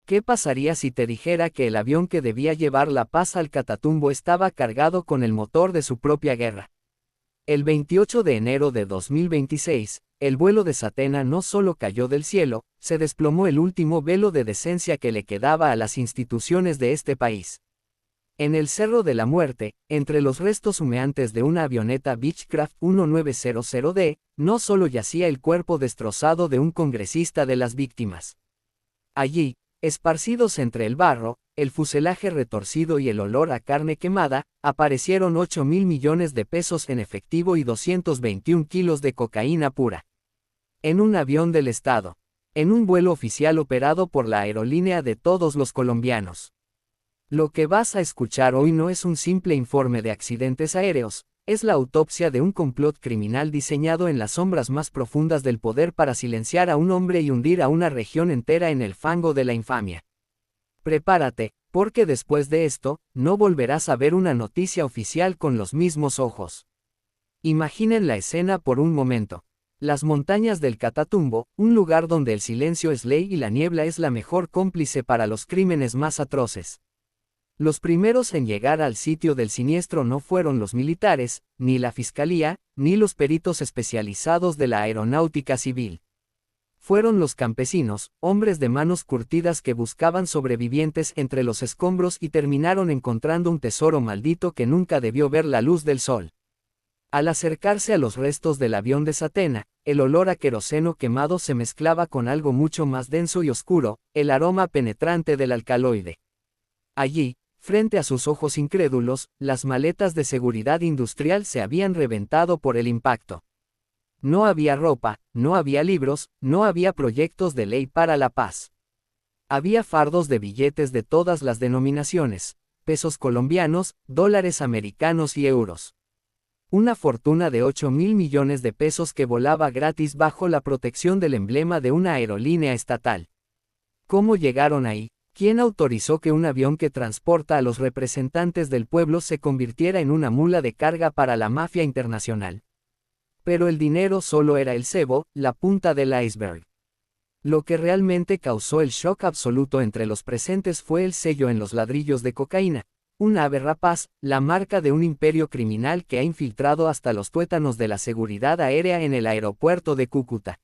¿Qué pasaría si te dijera que el avión que debía llevar la paz al Catatumbo estaba cargado con el motor de su propia guerra? El 28 de enero de 2026, el vuelo de Satena no solo cayó del cielo, se desplomó el último velo de decencia que le quedaba a las instituciones de este país. En el Cerro de la Muerte, entre los restos humeantes de una avioneta Beechcraft 1900D, no solo yacía el cuerpo destrozado de un congresista de las víctimas. Allí, esparcidos entre el barro, el fuselaje retorcido y el olor a carne quemada, aparecieron 8.000 millones de pesos en efectivo y 221 kilos de cocaína pura. En un avión del Estado. En un vuelo oficial operado por la aerolínea de todos los colombianos. Lo que vas a escuchar hoy no es un simple informe de accidentes aéreos, es la autopsia de un complot criminal diseñado en las sombras más profundas del poder para silenciar a un hombre y hundir a una región entera en el fango de la infamia. Prepárate, porque después de esto, no volverás a ver una noticia oficial con los mismos ojos. Imaginen la escena por un momento. Las montañas del Catatumbo, un lugar donde el silencio es ley y la niebla es la mejor cómplice para los crímenes más atroces. Los primeros en llegar al sitio del siniestro no fueron los militares, ni la fiscalía, ni los peritos especializados de la aeronáutica civil. Fueron los campesinos, hombres de manos curtidas que buscaban sobrevivientes entre los escombros y terminaron encontrando un tesoro maldito que nunca debió ver la luz del sol. Al acercarse a los restos del avión de Satena, el olor a queroseno quemado se mezclaba con algo mucho más denso y oscuro, el aroma penetrante del alcaloide. Allí, frente a sus ojos incrédulos, las maletas de seguridad industrial se habían reventado por el impacto. No había ropa, no había libros, no había proyectos de ley para la paz. Había fardos de billetes de todas las denominaciones, pesos colombianos, dólares americanos y euros. Una fortuna de 8.000 millones de pesos que volaba gratis bajo la protección del emblema de una aerolínea estatal. ¿Cómo llegaron ahí? ¿Quién autorizó que un avión que transporta a los representantes del pueblo se convirtiera en una mula de carga para la mafia internacional? Pero el dinero solo era el cebo, la punta del iceberg. Lo que realmente causó el shock absoluto entre los presentes fue el sello en los ladrillos de cocaína, un ave rapaz, la marca de un imperio criminal que ha infiltrado hasta los tuétanos de la seguridad aérea en el aeropuerto de Cúcuta.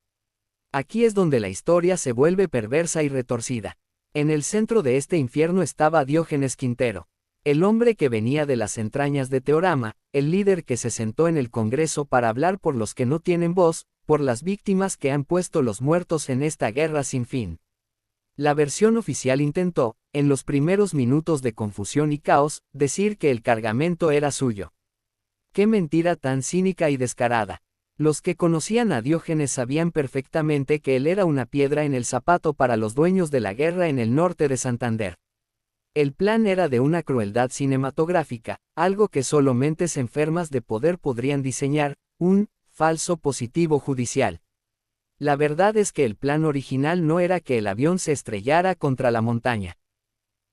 Aquí es donde la historia se vuelve perversa y retorcida. En el centro de este infierno estaba Diógenes Quintero, el hombre que venía de las entrañas de Teorama, el líder que se sentó en el Congreso para hablar por los que no tienen voz, por las víctimas que han puesto los muertos en esta guerra sin fin. La versión oficial intentó, en los primeros minutos de confusión y caos, decir que el cargamento era suyo. ¡Qué mentira tan cínica y descarada! Los que conocían a Diógenes sabían perfectamente que él era una piedra en el zapato para los dueños de la guerra en el norte de Santander. El plan era de una crueldad cinematográfica, algo que solo mentes enfermas de poder podrían diseñar, un falso positivo judicial. La verdad es que el plan original no era que el avión se estrellara contra la montaña.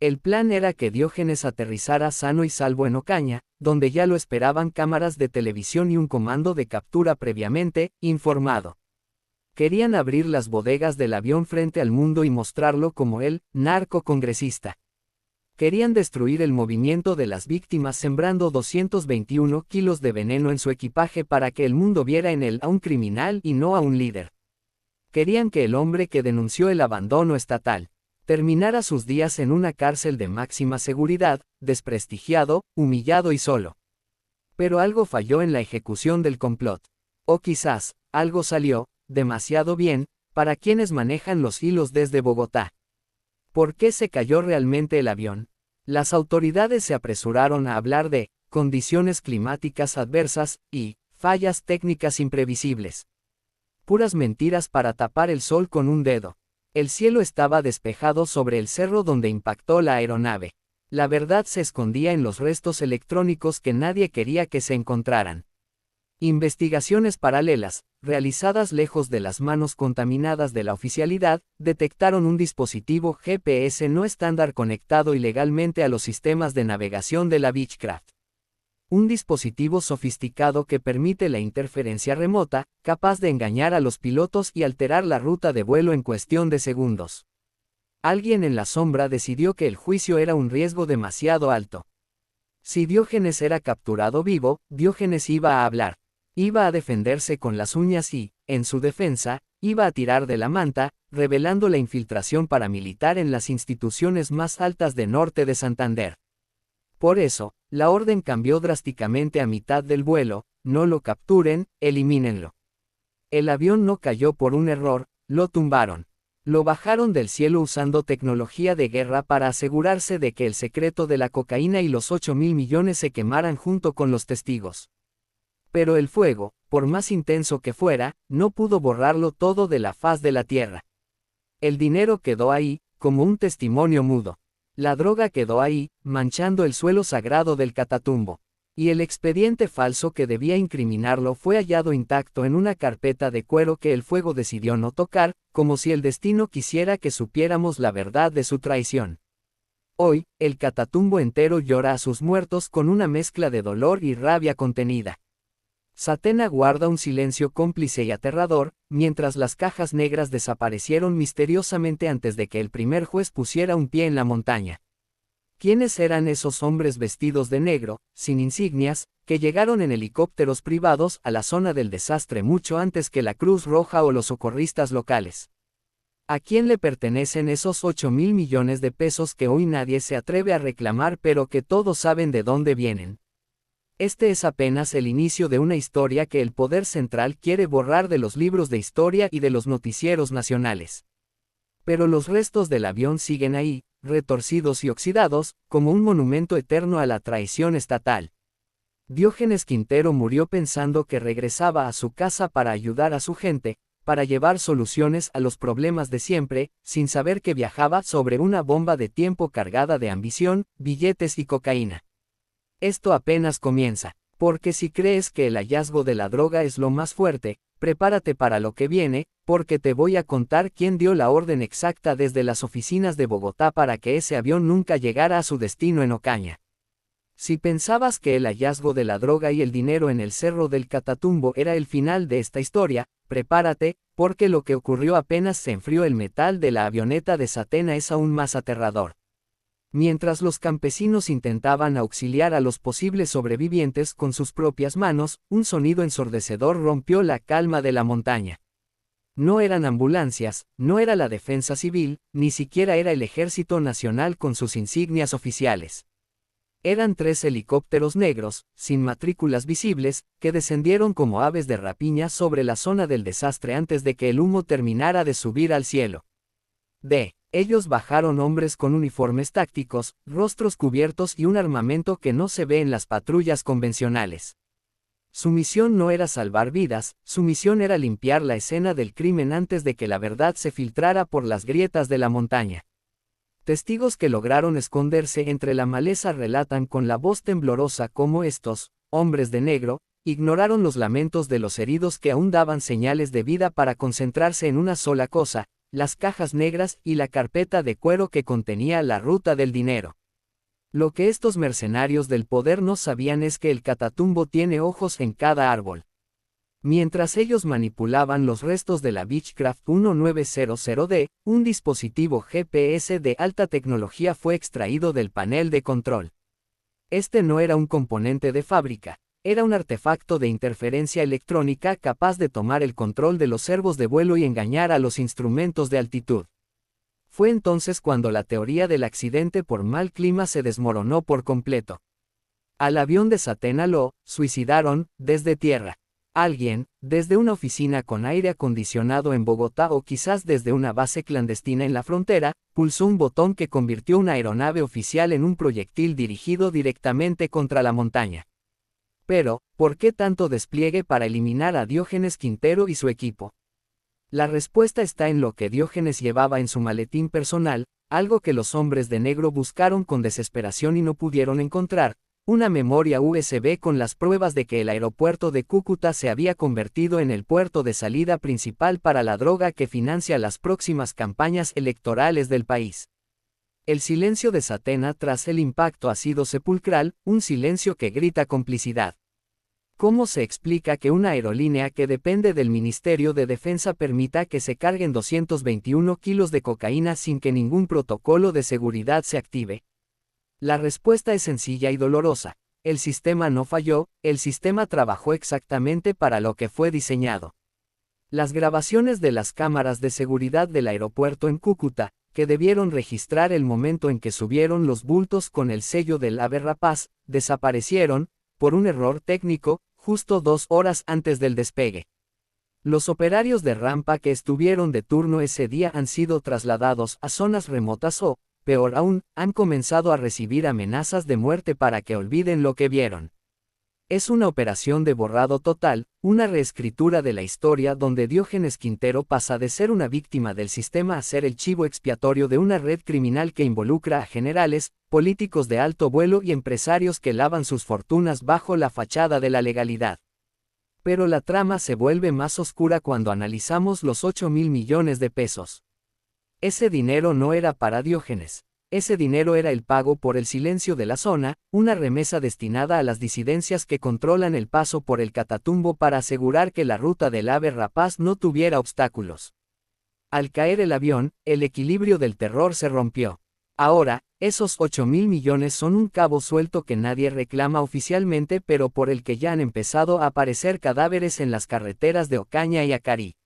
El plan era que Diógenes aterrizara sano y salvo en Ocaña, donde ya lo esperaban cámaras de televisión y un comando de captura previamente informado. Querían abrir las bodegas del avión frente al mundo y mostrarlo como el narcocongresista. Querían destruir el movimiento de las víctimas sembrando 221 kilos de veneno en su equipaje para que el mundo viera en él a un criminal y no a un líder. Querían que el hombre que denunció el abandono estatal terminara sus días en una cárcel de máxima seguridad, desprestigiado, humillado y solo. Pero algo falló en la ejecución del complot. O quizás, algo salió, demasiado bien, para quienes manejan los hilos desde Bogotá. ¿Por qué se cayó realmente el avión? Las autoridades se apresuraron a hablar de condiciones climáticas adversas y fallas técnicas imprevisibles. Puras mentiras para tapar el sol con un dedo. El cielo estaba despejado sobre el cerro donde impactó la aeronave. La verdad se escondía en los restos electrónicos que nadie quería que se encontraran. Investigaciones paralelas, realizadas lejos de las manos contaminadas de la oficialidad, detectaron un dispositivo GPS no estándar conectado ilegalmente a los sistemas de navegación de la Beechcraft. Un dispositivo sofisticado que permite la interferencia remota, capaz de engañar a los pilotos y alterar la ruta de vuelo en cuestión de segundos. Alguien en la sombra decidió que el juicio era un riesgo demasiado alto. Si Diógenes era capturado vivo, Diógenes iba a hablar. Iba a defenderse con las uñas y, en su defensa, iba a tirar de la manta, revelando la infiltración paramilitar en las instituciones más altas de norte de Santander. Por eso, la orden cambió drásticamente a mitad del vuelo: no lo capturen, elimínenlo. El avión no cayó por un error, lo tumbaron. Lo bajaron del cielo usando tecnología de guerra para asegurarse de que el secreto de la cocaína y los 8.000 millones se quemaran junto con los testigos. Pero el fuego, por más intenso que fuera, no pudo borrarlo todo de la faz de la tierra. El dinero quedó ahí, como un testimonio mudo. La droga quedó ahí, manchando el suelo sagrado del Catatumbo. Y el expediente falso que debía incriminarlo fue hallado intacto en una carpeta de cuero que el fuego decidió no tocar, como si el destino quisiera que supiéramos la verdad de su traición. Hoy, el Catatumbo entero llora a sus muertos con una mezcla de dolor y rabia contenida. Satena guarda un silencio cómplice y aterrador, mientras las cajas negras desaparecieron misteriosamente antes de que el primer juez pusiera un pie en la montaña. ¿Quiénes eran esos hombres vestidos de negro, sin insignias, que llegaron en helicópteros privados a la zona del desastre mucho antes que la Cruz Roja o los socorristas locales? ¿A quién le pertenecen esos 8.000 millones de pesos que hoy nadie se atreve a reclamar pero que todos saben de dónde vienen? Este es apenas el inicio de una historia que el poder central quiere borrar de los libros de historia y de los noticieros nacionales. Pero los restos del avión siguen ahí, retorcidos y oxidados, como un monumento eterno a la traición estatal. Diógenes Quintero murió pensando que regresaba a su casa para ayudar a su gente, para llevar soluciones a los problemas de siempre, sin saber que viajaba sobre una bomba de tiempo cargada de ambición, billetes y cocaína. Esto apenas comienza, porque si crees que el hallazgo de la droga es lo más fuerte, prepárate para lo que viene, porque te voy a contar quién dio la orden exacta desde las oficinas de Bogotá para que ese avión nunca llegara a su destino en Ocaña. Si pensabas que el hallazgo de la droga y el dinero en el Cerro del Catatumbo era el final de esta historia, prepárate, porque lo que ocurrió apenas se enfrió el metal de la avioneta de Satena es aún más aterrador. Mientras los campesinos intentaban auxiliar a los posibles sobrevivientes con sus propias manos, un sonido ensordecedor rompió la calma de la montaña. No eran ambulancias, no era la defensa civil, ni siquiera era el Ejército Nacional con sus insignias oficiales. Eran 3 helicópteros negros, sin matrículas visibles, que descendieron como aves de rapiña sobre la zona del desastre antes de que el humo terminara de subir al cielo. De ellos bajaron hombres con uniformes tácticos, rostros cubiertos y un armamento que no se ve en las patrullas convencionales. Su misión no era salvar vidas, su misión era limpiar la escena del crimen antes de que la verdad se filtrara por las grietas de la montaña. Testigos que lograron esconderse entre la maleza relatan con la voz temblorosa cómo estos, hombres de negro, ignoraron los lamentos de los heridos que aún daban señales de vida para concentrarse en una sola cosa: las cajas negras y la carpeta de cuero que contenía la ruta del dinero. Lo que estos mercenarios del poder no sabían es que el Catatumbo tiene ojos en cada árbol. Mientras ellos manipulaban los restos de la Beechcraft 1900D, un dispositivo GPS de alta tecnología fue extraído del panel de control. Este no era un componente de fábrica. Era un artefacto de interferencia electrónica capaz de tomar el control de los servos de vuelo y engañar a los instrumentos de altitud. Fue entonces cuando la teoría del accidente por mal clima se desmoronó por completo. Al avión de Satena lo suicidaron desde tierra. Alguien, desde una oficina con aire acondicionado en Bogotá o quizás desde una base clandestina en la frontera, pulsó un botón que convirtió una aeronave oficial en un proyectil dirigido directamente contra la montaña. Pero, ¿por qué tanto despliegue para eliminar a Diógenes Quintero y su equipo? La respuesta está en lo que Diógenes llevaba en su maletín personal, algo que los hombres de negro buscaron con desesperación y no pudieron encontrar: una memoria USB con las pruebas de que el aeropuerto de Cúcuta se había convertido en el puerto de salida principal para la droga que financia las próximas campañas electorales del país. El silencio de Satena tras el impacto ha sido sepulcral, un silencio que grita complicidad. ¿Cómo se explica que una aerolínea que depende del Ministerio de Defensa permita que se carguen 221 kilos de cocaína sin que ningún protocolo de seguridad se active? La respuesta es sencilla y dolorosa. El sistema no falló, el sistema trabajó exactamente para lo que fue diseñado. Las grabaciones de las cámaras de seguridad del aeropuerto en Cúcuta, que debieron registrar el momento en que subieron los bultos con el sello del ave rapaz, desaparecieron, por un error técnico, justo 2 horas antes del despegue. Los operarios de rampa que estuvieron de turno ese día han sido trasladados a zonas remotas o, peor aún, han comenzado a recibir amenazas de muerte para que olviden lo que vieron. Es una operación de borrado total, una reescritura de la historia donde Diógenes Quintero pasa de ser una víctima del sistema a ser el chivo expiatorio de una red criminal que involucra a generales, políticos de alto vuelo y empresarios que lavan sus fortunas bajo la fachada de la legalidad. Pero la trama se vuelve más oscura cuando analizamos los 8.000 millones de pesos. Ese dinero no era para Diógenes. Ese dinero era el pago por el silencio de la zona, una remesa destinada a las disidencias que controlan el paso por el Catatumbo para asegurar que la ruta del ave rapaz no tuviera obstáculos. Al caer el avión, el equilibrio del terror se rompió. Ahora, esos 8.000 millones son un cabo suelto que nadie reclama oficialmente pero por el que ya han empezado a aparecer cadáveres en las carreteras de Ocaña y Acarí.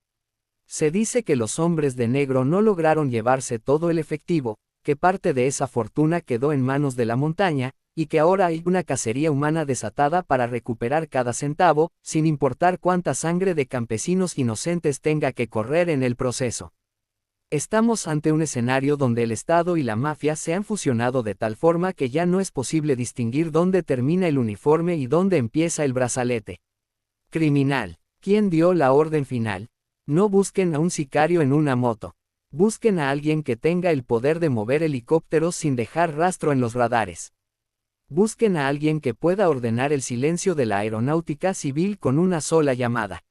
Se dice que los hombres de negro no lograron llevarse todo el efectivo, que parte de esa fortuna quedó en manos de la montaña, y que ahora hay una cacería humana desatada para recuperar cada centavo, sin importar cuánta sangre de campesinos inocentes tenga que correr en el proceso. Estamos ante un escenario donde el Estado y la mafia se han fusionado de tal forma que ya no es posible distinguir dónde termina el uniforme y dónde empieza el brazalete. Criminal. ¿Quién dio la orden final? No busquen a un sicario en una moto. Busquen a alguien que tenga el poder de mover helicópteros sin dejar rastro en los radares. Busquen a alguien que pueda ordenar el silencio de la aeronáutica civil con una sola llamada.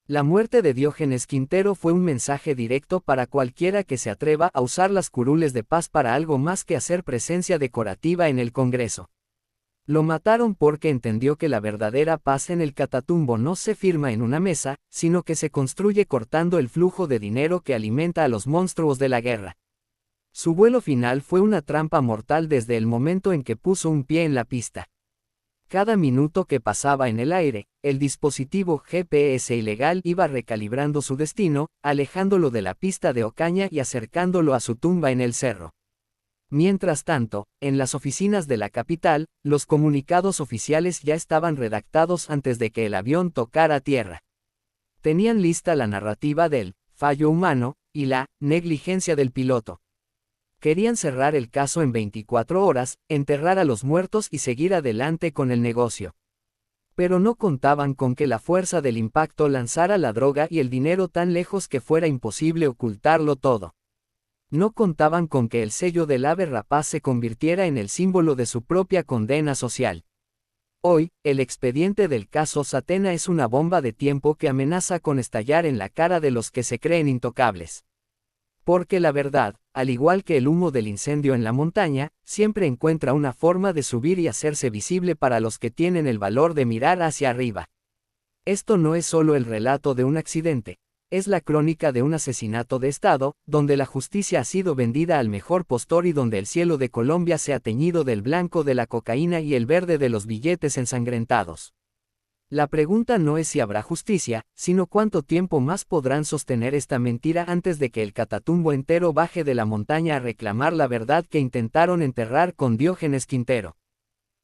La muerte de Diógenes Quintero fue un mensaje directo para cualquiera que se atreva a usar las curules de paz para algo más que hacer presencia decorativa en el Congreso. Lo mataron porque entendió que la verdadera paz en el Catatumbo no se firma en una mesa, sino que se construye cortando el flujo de dinero que alimenta a los monstruos de la guerra. Su vuelo final fue una trampa mortal desde el momento en que puso un pie en la pista. Cada minuto que pasaba en el aire, el dispositivo GPS ilegal iba recalibrando su destino, alejándolo de la pista de Ocaña y acercándolo a su tumba en el cerro. Mientras tanto, en las oficinas de la capital, los comunicados oficiales ya estaban redactados antes de que el avión tocara tierra. Tenían lista la narrativa del fallo humano y la negligencia del piloto. Querían cerrar el caso en 24 horas, enterrar a los muertos y seguir adelante con el negocio. Pero no contaban con que la fuerza del impacto lanzara la droga y el dinero tan lejos que fuera imposible ocultarlo todo. No contaban con que el sello del ave rapaz se convirtiera en el símbolo de su propia condena social. Hoy, el expediente del caso Satena es una bomba de tiempo que amenaza con estallar en la cara de los que se creen intocables. Porque la verdad, al igual que el humo del incendio en la montaña, siempre encuentra una forma de subir y hacerse visible para los que tienen el valor de mirar hacia arriba. Esto no es solo el relato de un accidente. Es la crónica de un asesinato de Estado, donde la justicia ha sido vendida al mejor postor y donde el cielo de Colombia se ha teñido del blanco de la cocaína y el verde de los billetes ensangrentados. La pregunta no es si habrá justicia, sino cuánto tiempo más podrán sostener esta mentira antes de que el Catatumbo entero baje de la montaña a reclamar la verdad que intentaron enterrar con Diógenes Quintero.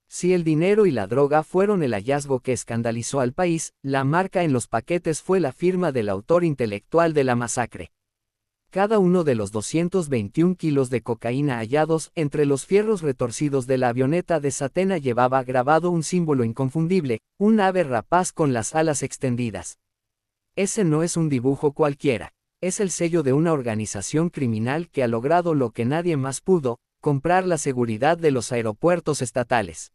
Si el dinero y la droga fueron el hallazgo que escandalizó al país, la marca en los paquetes fue la firma del autor intelectual de la masacre. Cada uno de los 221 kilos de cocaína hallados entre los fierros retorcidos de la avioneta de Satena llevaba grabado un símbolo inconfundible, un ave rapaz con las alas extendidas. Ese no es un dibujo cualquiera, es el sello de una organización criminal que ha logrado lo que nadie más pudo, comprar la seguridad de los aeropuertos estatales.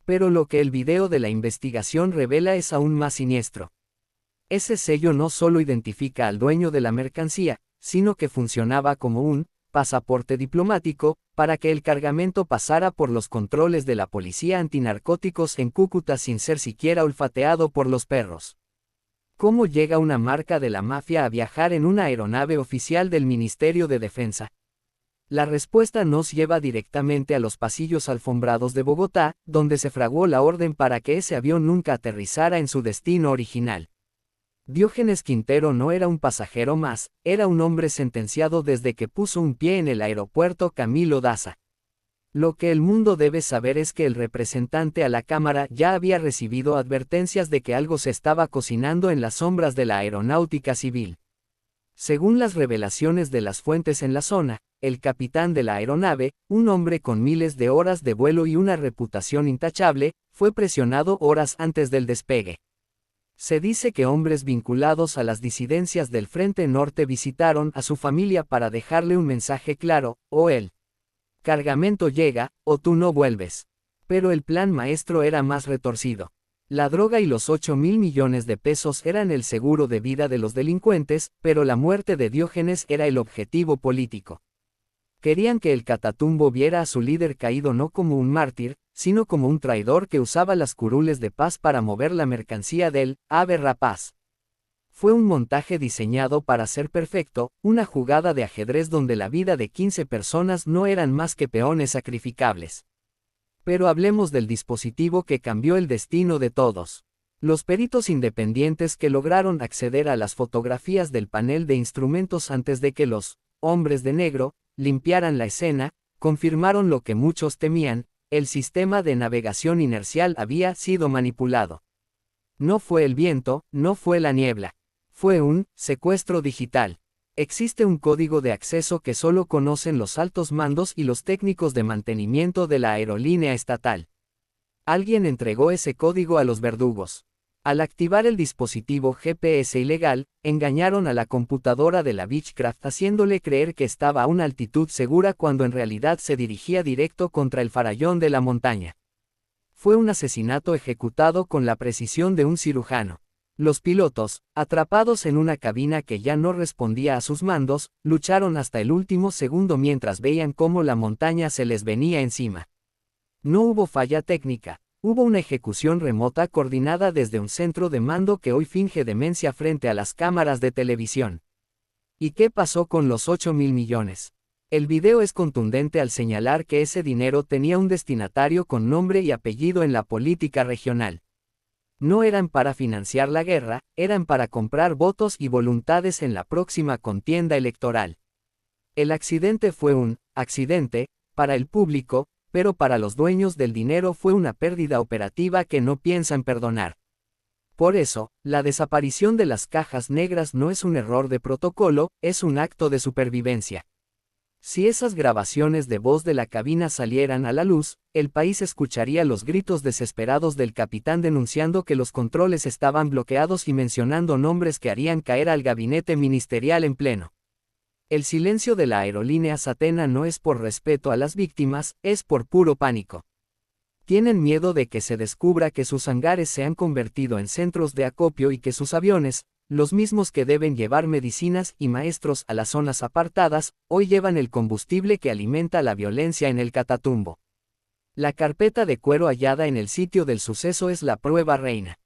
Pero lo que el video de la investigación revela es aún más siniestro. Ese sello no solo identifica al dueño de la mercancía, sino que funcionaba como un pasaporte diplomático, para que el cargamento pasara por los controles de la policía antinarcóticos en Cúcuta sin ser siquiera olfateado por los perros. ¿Cómo llega una marca de la mafia a viajar en una aeronave oficial del Ministerio de Defensa? La respuesta nos lleva directamente a los pasillos alfombrados de Bogotá, donde se fraguó la orden para que ese avión nunca aterrizara en su destino original. Diógenes Quintero no era un pasajero más, era un hombre sentenciado desde que puso un pie en el aeropuerto Camilo Daza. Lo que el mundo debe saber es que el representante a la Cámara ya había recibido advertencias de que algo se estaba cocinando en las sombras de la aeronáutica civil. Según las revelaciones de las fuentes en la zona, el capitán de la aeronave, un hombre con miles de horas de vuelo y una reputación intachable, fue presionado horas antes del despegue. Se dice que hombres vinculados a las disidencias del Frente Norte visitaron a su familia para dejarle un mensaje claro: o el cargamento llega, o tú no vuelves. Pero el plan maestro era más retorcido. La droga y los 8.000 millones de pesos eran el seguro de vida de los delincuentes, pero la muerte de Diógenes era el objetivo político. Querían que el Catatumbo viera a su líder caído no como un mártir, sino como un traidor que usaba las curules de paz para mover la mercancía del ave rapaz. Fue un montaje diseñado para ser perfecto, una jugada de ajedrez donde la vida de 15 personas no eran más que peones sacrificables. Pero hablemos del dispositivo que cambió el destino de todos. Los peritos independientes que lograron acceder a las fotografías del panel de instrumentos antes de que los hombres de negro limpiaran la escena, confirmaron lo que muchos temían: el sistema de navegación inercial había sido manipulado. No fue el viento, no fue la niebla. Fue un secuestro digital. Existe un código de acceso que solo conocen los altos mandos y los técnicos de mantenimiento de la aerolínea estatal. Alguien entregó ese código a los verdugos. Al activar el dispositivo GPS ilegal, engañaron a la computadora de la Beechcraft haciéndole creer que estaba a una altitud segura cuando en realidad se dirigía directo contra el farallón de la montaña. Fue un asesinato ejecutado con la precisión de un cirujano. Los pilotos, atrapados en una cabina que ya no respondía a sus mandos, lucharon hasta el último segundo mientras veían cómo la montaña se les venía encima. No hubo falla técnica. Hubo una ejecución remota coordinada desde un centro de mando que hoy finge demencia frente a las cámaras de televisión. ¿Y qué pasó con los 8.000 millones? El video es contundente al señalar que ese dinero tenía un destinatario con nombre y apellido en la política regional. No eran para financiar la guerra, eran para comprar votos y voluntades en la próxima contienda electoral. El accidente fue un accidente para el público, pero para los dueños del dinero fue una pérdida operativa que no piensan perdonar. Por eso, la desaparición de las cajas negras no es un error de protocolo, es un acto de supervivencia. Si esas grabaciones de voz de la cabina salieran a la luz, el país escucharía los gritos desesperados del capitán denunciando que los controles estaban bloqueados y mencionando nombres que harían caer al gabinete ministerial en pleno. El silencio de la aerolínea Satena no es por respeto a las víctimas, es por puro pánico. Tienen miedo de que se descubra que sus hangares se han convertido en centros de acopio y que sus aviones, los mismos que deben llevar medicinas y maestros a las zonas apartadas, hoy llevan el combustible que alimenta la violencia en el Catatumbo. La carpeta de cuero hallada en el sitio del suceso es la prueba reina.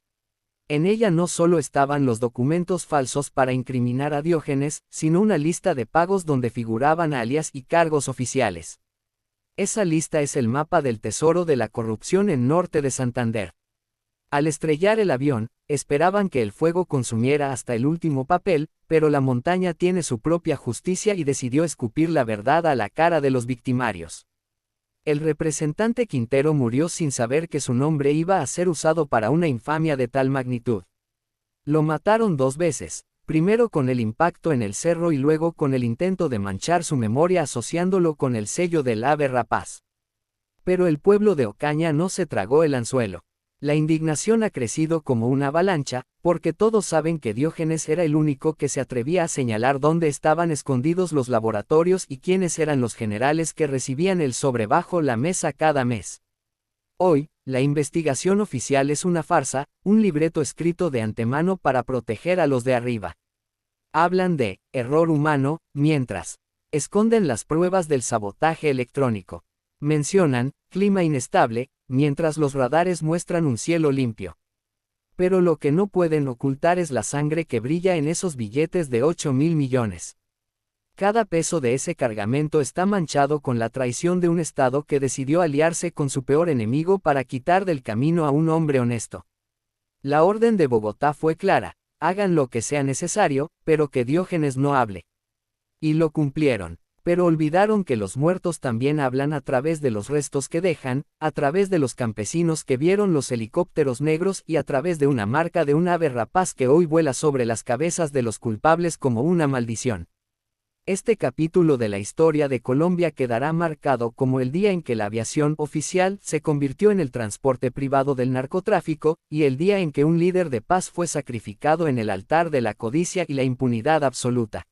En ella no solo estaban los documentos falsos para incriminar a Diógenes, sino una lista de pagos donde figuraban alias y cargos oficiales. Esa lista es el mapa del tesoro de la corrupción en norte de Santander. Al estrellar el avión, esperaban que el fuego consumiera hasta el último papel, pero la montaña tiene su propia justicia y decidió escupir la verdad a la cara de los victimarios. El representante Quintero murió sin saber que su nombre iba a ser usado para una infamia de tal magnitud. Lo mataron 2 veces, primero con el impacto en el cerro y luego con el intento de manchar su memoria asociándolo con el sello del ave rapaz. Pero el pueblo de Ocaña no se tragó el anzuelo. La indignación ha crecido como una avalancha, porque todos saben que Diógenes era el único que se atrevía a señalar dónde estaban escondidos los laboratorios y quiénes eran los generales que recibían el sobre bajo la mesa cada mes. Hoy, la investigación oficial es una farsa, un libreto escrito de antemano para proteger a los de arriba. Hablan de error humano, mientras Esconden las pruebas del sabotaje electrónico. Mencionan, clima inestable, mientras los radares muestran un cielo limpio. Pero lo que no pueden ocultar es la sangre que brilla en esos billetes de 8.000 millones. Cada peso de ese cargamento está manchado con la traición de un Estado que decidió aliarse con su peor enemigo para quitar del camino a un hombre honesto. La orden de Bogotá fue clara: hagan lo que sea necesario, pero que Diógenes no hable. Y lo cumplieron. Pero olvidaron que los muertos también hablan a través de los restos que dejan, a través de los campesinos que vieron los helicópteros negros y a través de una marca de un ave rapaz que hoy vuela sobre las cabezas de los culpables como una maldición. Este capítulo de la historia de Colombia quedará marcado como el día en que la aviación oficial se convirtió en el transporte privado del narcotráfico, y el día en que un líder de paz fue sacrificado en el altar de la codicia y la impunidad absoluta.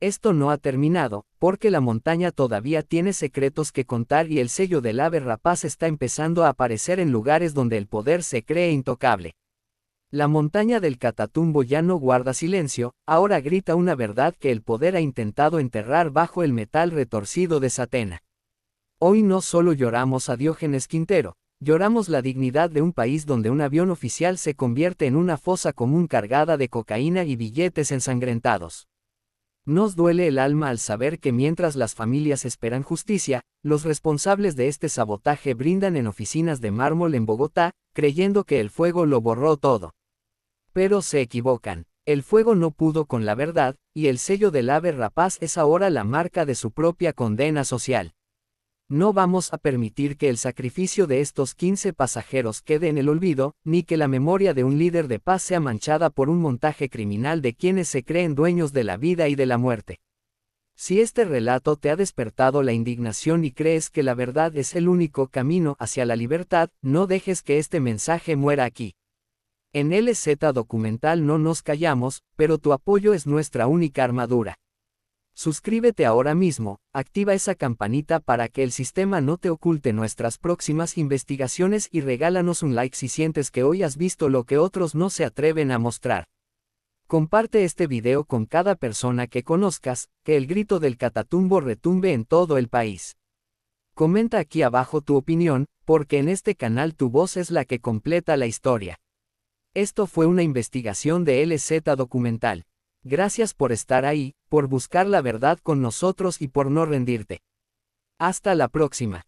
Esto no ha terminado, porque la montaña todavía tiene secretos que contar y el sello del ave rapaz está empezando a aparecer en lugares donde el poder se cree intocable. La montaña del Catatumbo ya no guarda silencio, ahora grita una verdad que el poder ha intentado enterrar bajo el metal retorcido de Satena. Hoy no solo lloramos a Diógenes Quintero, lloramos la dignidad de un país donde un avión oficial se convierte en una fosa común cargada de cocaína y billetes ensangrentados. Nos duele el alma al saber que mientras las familias esperan justicia, los responsables de este sabotaje brindan en oficinas de mármol en Bogotá, creyendo que el fuego lo borró todo. Pero se equivocan. El fuego no pudo con la verdad, y el sello del ave rapaz es ahora la marca de su propia condena social. No vamos a permitir que el sacrificio de estos 15 pasajeros quede en el olvido, ni que la memoria de un líder de paz sea manchada por un montaje criminal de quienes se creen dueños de la vida y de la muerte. Si este relato te ha despertado la indignación y crees que la verdad es el único camino hacia la libertad, no dejes que este mensaje muera aquí. En LZ Documental no nos callamos, pero tu apoyo es nuestra única armadura. Suscríbete ahora mismo, activa esa campanita para que el sistema no te oculte nuestras próximas investigaciones y regálanos un like si sientes que hoy has visto lo que otros no se atreven a mostrar. Comparte este video con cada persona que conozcas, que el grito del Catatumbo retumbe en todo el país. Comenta aquí abajo tu opinión, porque en este canal tu voz es la que completa la historia. Esto fue una investigación de LZ Documental. Gracias por estar ahí, por buscar la verdad con nosotros y por no rendirte. Hasta la próxima.